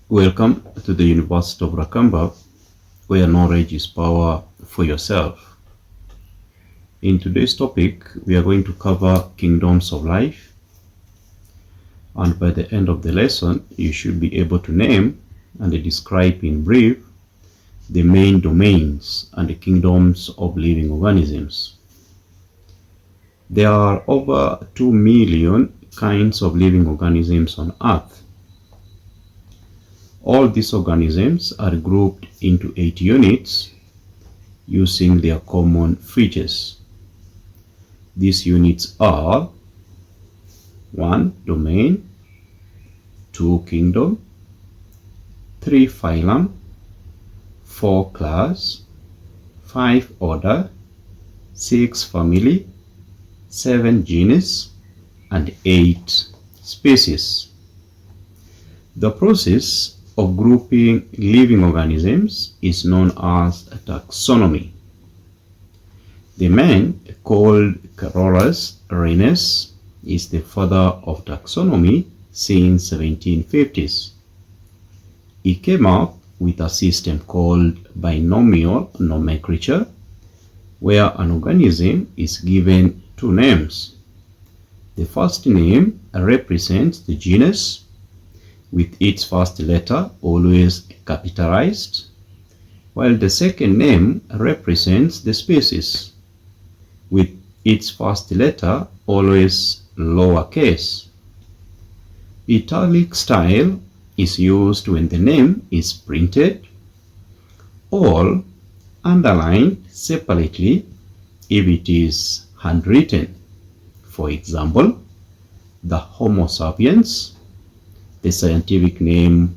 Welcome to the University of Rakamba, where knowledge is power for yourself. In today's topic, we are going to cover kingdoms of life, and by the end of the lesson, you should be able to name and describe in brief the main domains and the kingdoms of living organisms. There are over 2 million kinds of living organisms on Earth. All these organisms are grouped into 8 units using their common features. These units are 1. Domain, 2. Kingdom, 3. Phylum, 4. Class, 5. Order, 6. Family, 7. Genus, and 8. Species. The process of grouping living organisms is known as taxonomy. The man called Carolus Linnaeus is the father of taxonomy since 1750s. He came up with a system called binomial nomenclature, where an organism is given 2 names. The first name represents the genus, with its first letter always capitalized, while the second name represents the species, with its first letter always lowercase. Italic style is used when the name is printed, or underlined separately if it is handwritten. For example, the Homo sapiens, the scientific name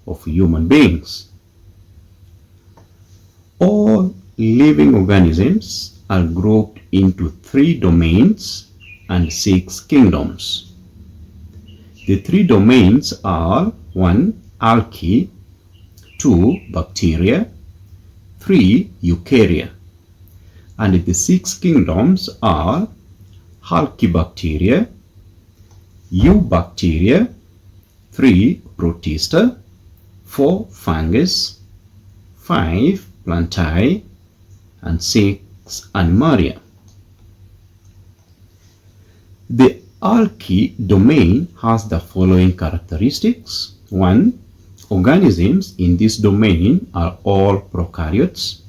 of human beings. All living organisms are grouped into 3 domains and 6 kingdoms. The 3 domains are 1. Archaea, 2. Bacteria, 3. Eukarya. And the 6 kingdoms are Archaebacteria, Eubacteria, 3. Protista, 4. Fungus, 5. Plantae, and 6. Animalia. The Archaea domain has the following characteristics. 1. Organisms in this domain are all prokaryotes.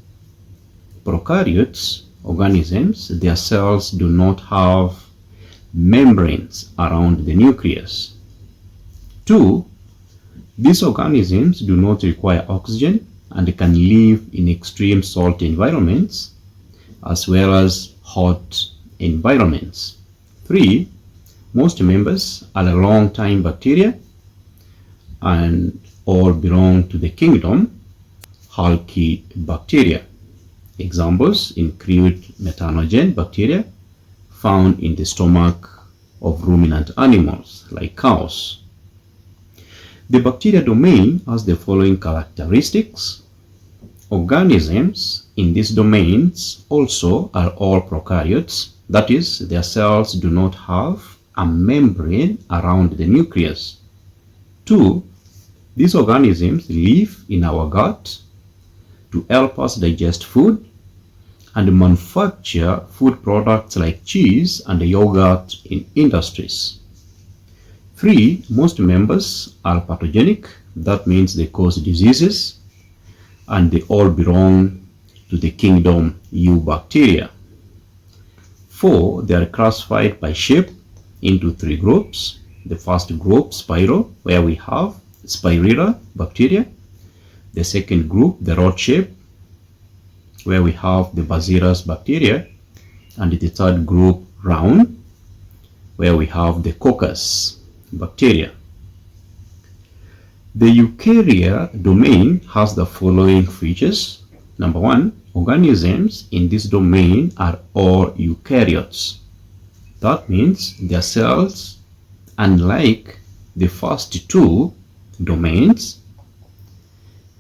Prokaryotes organisms, their cells do not have membranes around the nucleus. 2. These organisms do not require oxygen and can live in extreme salt environments as well as hot environments. 3. Most members are long-time bacteria and all belong to the kingdom Archaebacteria. Examples include methanogen bacteria found in the stomach of ruminant animals like cows. The bacteria domain has the following characteristics. Organisms in these domains also are all prokaryotes, that is, their cells do not have a membrane around the nucleus. 2. These organisms live in our gut to help us digest food and manufacture food products like cheese and yogurt in industries. 3. Most members are pathogenic, that means they cause diseases, and they all belong to the kingdom Eubacteria. 4. They are classified by shape into 3 groups. The first group, Spiro, where we have Spirilla bacteria. The second group, the rod shape, where we have the Bacillus bacteria. And the third group, round, where we have the Coccus bacteria. The Eukarya domain has the following features. Number 1, organisms in this domain are all eukaryotes. That means their cells, unlike the first 2 domains,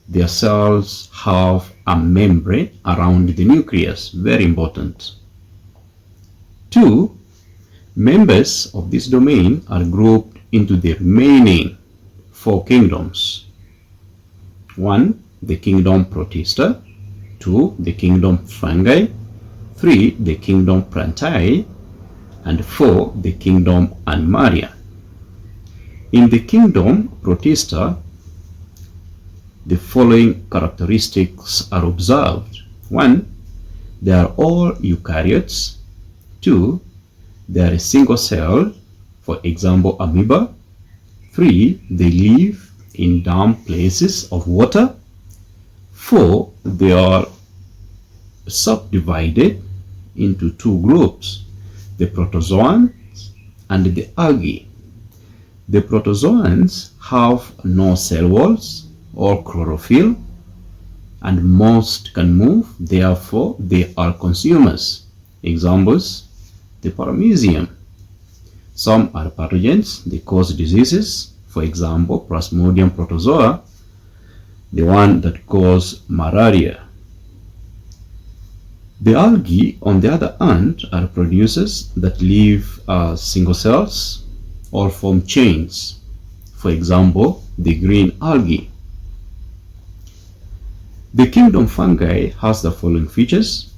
their cells have a membrane around the nucleus. Very important. 2. Members of this domain are grouped into the remaining 4 kingdoms. 1. The kingdom Protista. 2. The kingdom Fungi. 3. The kingdom Plantae. And 4. The kingdom Animalia. In the kingdom Protista, the following characteristics are observed. 1. They are all eukaryotes. 2. They are single-celled, for example, amoeba. 3. They live in damp places of water. 4. They are subdivided into two groups, the protozoans and the algae. The protozoans have no cell walls or chlorophyll, and most can move, therefore they are consumers. Examples: the paramecium. Some are pathogens, they cause diseases, for example Plasmodium protozoa, the one that causes malaria. The algae, on the other hand, are producers that live as single cells or form chains, for example the green algae. The kingdom fungi has the following features.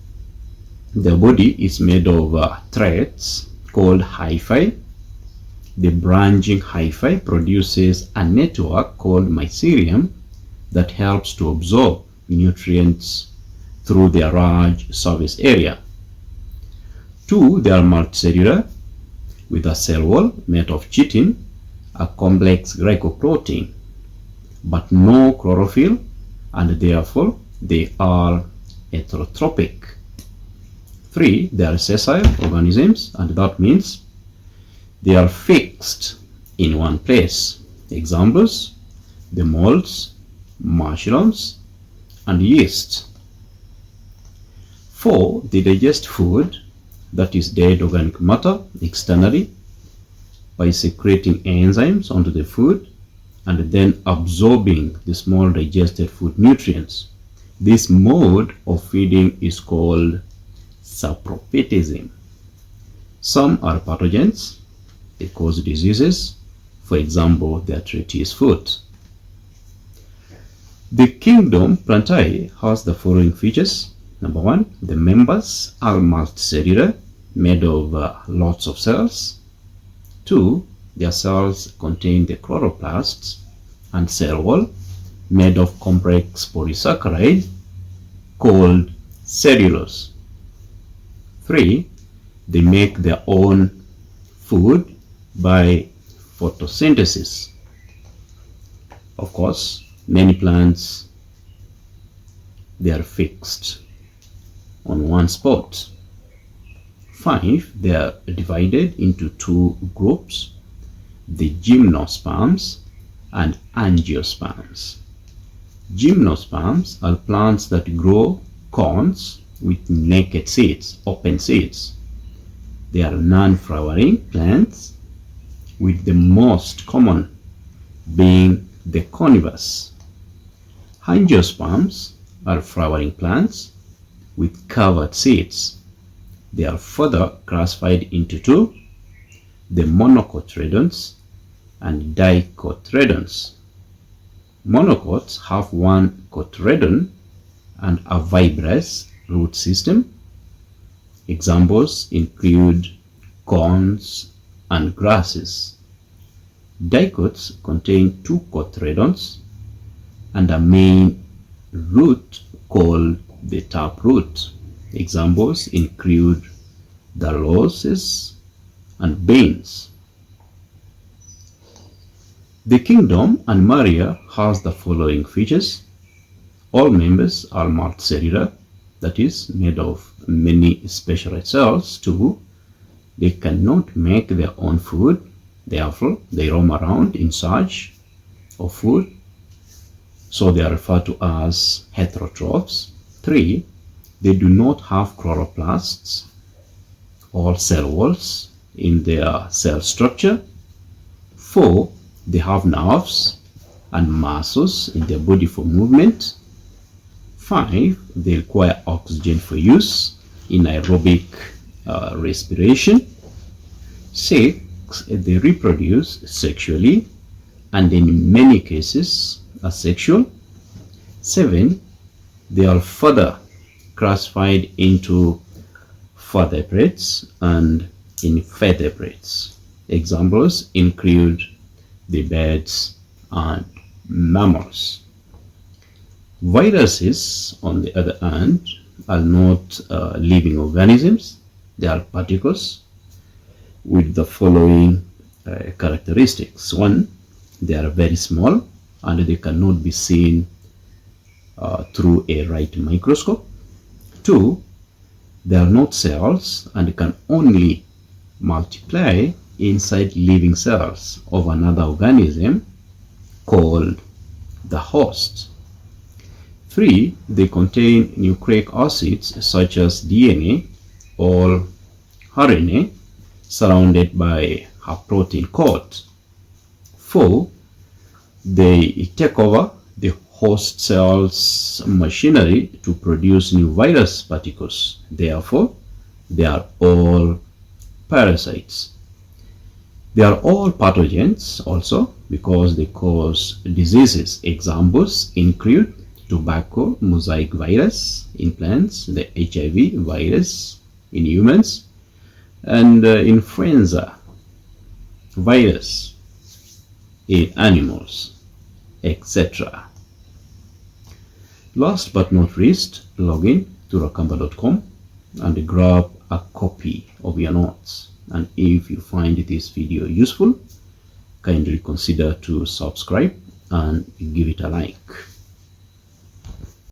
The body is made of threads called hyphae. The branching hyphae produces a network called mycelium that helps to absorb nutrients through their large surface area. 2. They are multicellular with a cell wall made of chitin, a complex glycoprotein, but no chlorophyll, and therefore they are heterotrophic. 3. They are sessile organisms, and that means they are fixed in one place. Examples: the molds, mushrooms, and yeast. 4. They digest food, that is dead organic matter, externally by secreting enzymes onto the food and then absorbing the small digested food nutrients. This mode of feeding is called saprophytism. Some are pathogens, they cause diseases, for example the arthritis foot. The kingdom Plantae has the following features. Number 1, the members are multicellular, made of lots of cells. 2, their cells contain the chloroplasts and cell wall, made of complex polysaccharide called cellulose. 3, they make their own food by photosynthesis. Of course, many plants, they are fixed on one spot. 5, they are divided into two groups, the gymnosperms and angiosperms. Gymnosperms are plants that grow cones with naked seeds, open seeds. They are non-flowering plants, with the most common being the conifers. Angiosperms are flowering plants with covered seeds. They are further classified into two, the monocotyledons and dicotyledons. Monocots have one cotyledon and a fibrous root system. Examples include corns and grasses. Dicots contain two cotyledons and a main root called the taproot. Examples include the roses and beans. The kingdom Animalia has the following features. All members are multicellular, that is, made of many specialized cells. 2, they cannot make their own food, therefore they roam around in search of food, so they are referred to as heterotrophs. 3, they do not have chloroplasts or cell walls in their cell structure. 4, they have nerves and muscles in their body for movement. 5, they require oxygen for use in aerobic respiration. 6, they reproduce sexually and in many cases asexual. 7. They are further classified into vertebrates and invertebrates. Examples include the birds and mammals. Viruses, on the other hand, are not living organisms. They are particles with the following characteristics. 1. They are very small and they cannot be seen through a right microscope. 2. They are not cells and can only multiply inside living cells of another organism called the host. 3. They contain nucleic acids such as DNA or RNA surrounded by a protein coat. 4. They take over the host cell's machinery to produce new virus particles. Therefore, they are all parasites. They are all pathogens also because they cause diseases. Examples include tobacco mosaic virus in plants, the HIV virus in humans, and influenza virus in animals, etc. Last but not least, log in to rakamba.com and grab a copy of your notes. And if you find this video useful, kindly consider to subscribe and give it a like.